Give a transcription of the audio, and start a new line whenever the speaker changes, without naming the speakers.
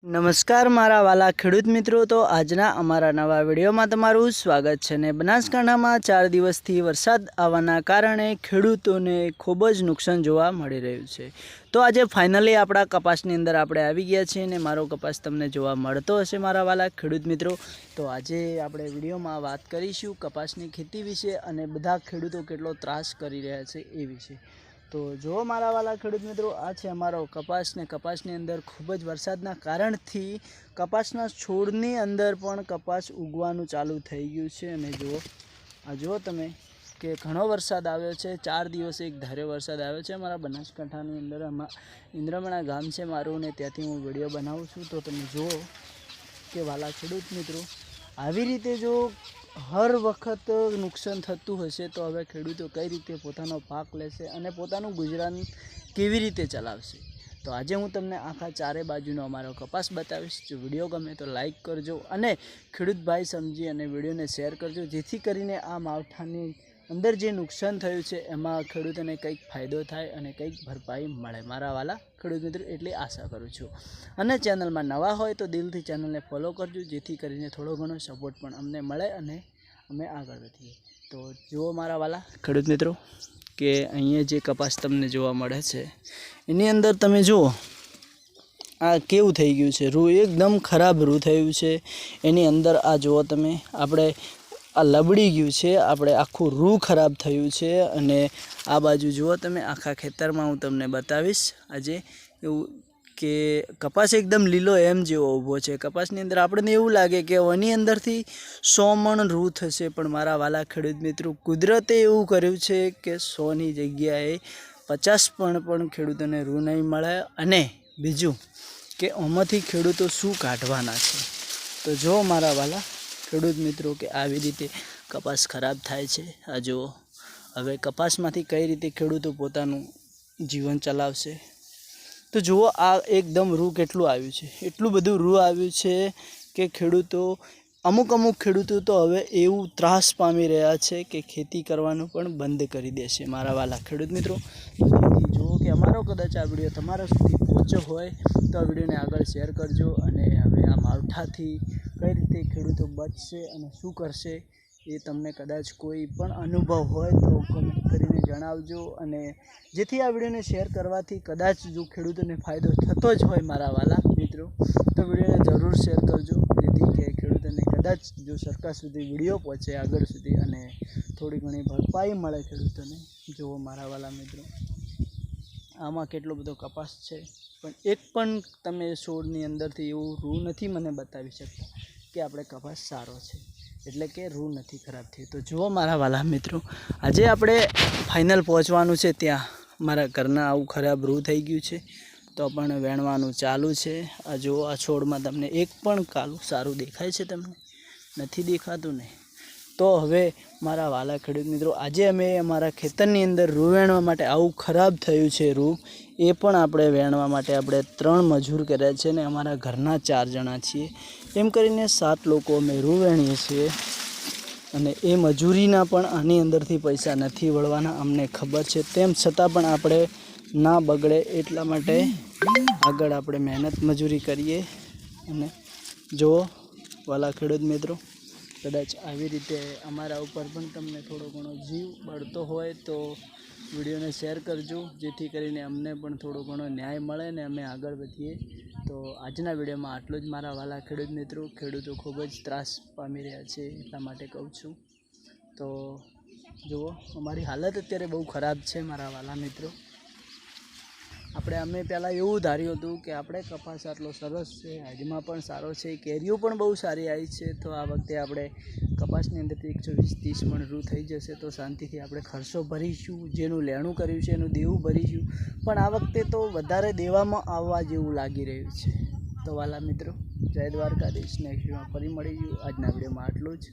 નમસ્કાર મારા વાલા ખેડૂત મિત્રો, તો આજના અમારા નવા વિડીયોમાં તમારું સ્વાગત છે ને બનાસકાંઠામાં 4 દિવસથી વરસાદ આવવાના કારણે ખેડૂતોને ખૂબ જ નુકસાન જોવા મળી રહ્યું છે। તો આજે ફાઇનલી આપણા કપાસની અંદર આપણે આવી ગયા છીએ ને મારો કપાસ તમને જોવા મળતો હશે મારા વાલા ખેડૂત મિત્રો। તો આજે આપણે વિડીયોમાં વાત કરીશું કપાસની ખેતી વિશે અને બધા ખેડૂતો કેટલો ત્રાસ કરી રહ્યા છે એ વિશે। તો જો મારા વાલા ખેડૂત મિત્રો, આ છે અમારો કપાસ ને કપાસની અંદર ખૂબ જ વરસાદના કારણથી કપાસના છોડની અંદર પણ કપાસ ઉગવાનું ચાલુ થઈ ગયું છે। અને જુઓ, આ જુઓ તમે કે ઘણો વરસાદ આવ્યો છે, 4 દિવસે એક ધાર્યો વરસાદ આવ્યો છે અમારા બનાસકાંઠાની અંદર। ઇન્દ્રમણા ગામ છે મારું ને ત્યાંથી હું વિડીયો બનાવું છું। તો તમે જુઓ કે વાલા ખેડૂત મિત્રો, આવી રીતે જો હર વખત નુકસાન થતું હશે તો હવે ખેડૂતો કઈ રીતે પોતાનો પાક લેશે અને પોતાનું ગુજરાન કેવી રીતે ચલાવશે। તો આજે હું તમને આખા ચારે બાજુનો અમારો કપાસ બતાવીશ। જો વિડીયો ગમે તો લાઈક કરજો અને ખેડૂત ભાઈ સમજી અને વિડીયોને શેર કરજો, જેથી કરીને આ માવઠાની અંદર જે નુકસાન થયું છે એમાં ખેડૂતોને કંઈક ફાયદો થાય અને કંઈક ભરપાઈ મળે મારા વાલા ખેડૂત મિત્રો, એટલી આશા કરું છું। અને ચેનલમાં નવા હોય તો દિલથી ચેનલને ફોલો કરજો, જેથી કરીને થોડો ઘણો સપોર્ટ પણ અમને મળે અને અમે આગળ વધીએ। તો જુઓ મારા વાલા ખેડૂત મિત્રો કે અહીંયા જે કપાસ તમને જોવા મળે છે એની અંદર તમે જુઓ આ કેવું થઈ ગયું છે, રૂ એકદમ ખરાબ રૂ થયું છે એની અંદર। આ જુઓ તમે, આપણે આ લબડી ગયું છે, આપણે આખું રૂ ખરાબ થયું છે। અને આ બાજુ જુઓ તમે, આખા ખેતરમાં હું તમને બતાવીશ આજે એવું કે કપાસ એકદમ લીલો એમ જેવો ઊભો છે। કપાસની અંદર આપણને એવું લાગે કે એની અંદરથી 100 મણ રૂ થશે, પણ મારા વાલા ખેડૂત મિત્રો, કુદરતે એવું કર્યું છે કે 100ની જગ્યાએ 50 પણ ખેડૂતોને રૂ નહીં મળે। અને બીજું કે આમાંથી ખેડૂતો શું કાઢવાના છે। તો જો મારા વાલા ખેડૂત મિત્રો કે આવી રીતે કપાસ ખરાબ થાય છે। આ જુઓ, હવે કપાસમાંથી કઈ રીતે ખેડૂતો પોતાનું જીવન ચલાવશે। તો જુઓ, આ એકદમ રૂ કેટલું આવ્યું છે, એટલું બધું રૂ આવ્યું છે કે ખેડૂતો અમુક ખેડૂતો તો હવે એવું ત્રાસ પામી રહ્યા છે કે ખેતી કરવાનું પણ બંધ કરી દેશે મારા વાલા ખેડૂત મિત્રો। તો જુઓ કે અમારો કદાચ આ વિડીયો તમારા સુધી પહોંચ્યો હોય તો આ વિડીયોને આગળ શેર કરજો। અને હવે આ માવઠાથી કઈ રીતે ખેડૂતો બચશે અને શું કરશે એ તમને કદાચ કોઈ પણ અનુભવ હોય તો કમેન્ટ કરીને જણાવજો। અને જેથી આ વિડીયોને શેર કરવાથી કદાચ જો ખેડૂતોને ફાયદો થતો જ હોય મારા વાલા મિત્રો, તો વિડીયોને જરૂર શેર કરજો, જેથી કે ખેડૂતોને કદાચ જો સરકાર સુધી વિડીયો પહોંચે આગળ સુધી અને થોડી ઘણી ભરપાઈ મળે ખેડૂતોને। જુઓ મારા વાલા મિત્રો, આમાં કેટલો બધો કપાસ છે, પણ એક પણ તમે છોડની અંદરથી એવું રૂ નથી મને બતાવી શકતા કે આપણે કપાસ સારો છે, એટલે કે રૂ નથી ખરાબ થયું। તો જુઓ મારા વાલા મિત્રો, આજે આપણે ફાઇનલ પહોંચવાનું છે ત્યાં મારા ઘરના આવું ખરાબ રૂ થઈ ગયું છે, તો પણ વેણવાનું ચાલુ છે। આ જુઓ, આ છોડમાં તમને એક પણ કાલું સારું દેખાય છે? તમને નથી દેખાતું ને? તો હવે મારા વાલા ખેડૂત મિત્રો, આજે અમે અમારા ખેતરની અંદર રૂ વેણવા માટે આવું ખરાબ થયું છે રૂ, એ પણ આપણે વેણવા માટે આપણે 3 મજૂર કર્યા છે ને અમારા ઘરના 4 જણા છીએ, એમ કરીને 7 લોકો અમે રૂ વેણીએ છીએ। અને એ મજૂરીના પણ આની અંદરથી પૈસા નથી વળવાના, અમને ખબર છે, તેમ છતાં પણ આપણે ના બગડે એટલા માટે આગળ આપણે મહેનત મજૂરી કરીએ। અને જુઓ વાલા ખેડૂત મિત્રો, કદાચ આવી રીતે અમારા ઉપર પણ તમને થોડો ઘણો જીવ બળતો હોય તો વિડીયોને શેર કરજો, જેથી કરીને અમને પણ થોડો ઘણો ન્યાય મળે ને અમે આગળ વધીએ। તો આજના વિડીયોમાં આટલું જ મારા વાલા ખેડૂત મિત્રો, ખેડૂતો ખૂબ જ ત્રાસ પામી રહ્યા છે એટલા માટે કહું છું। તો જુઓ, અમારી હાલત અત્યારે બહુ ખરાબ છે મારા વાલા મિત્રો। અમે પહેલાં એવું ધાર્યું હતું કે આપણે કપાસ આટલો સરસ છે, હાઈડમાં પણ સારો છે, કેરીઓ પણ બહુ સારી આવી છે, તો આ વખતે આપણે કપાસની અંદરથી 120-130 મણ રૂ થઈ જશે તો શાંતિથી આપણે ખર્ચો ભરીશું, જેનું લેણું કર્યું છે એનું દેવું ભરીશું। પણ આ વખતે તો વધારે દેવામાં આવવા જેવું લાગી રહ્યું છે। તો વાલા મિત્રો, જય દ્વારકાધીશ, નેક્સ્ટ વિડીયોમાં ફરી મળીશું। આજના વિડીયોમાં આટલું જ।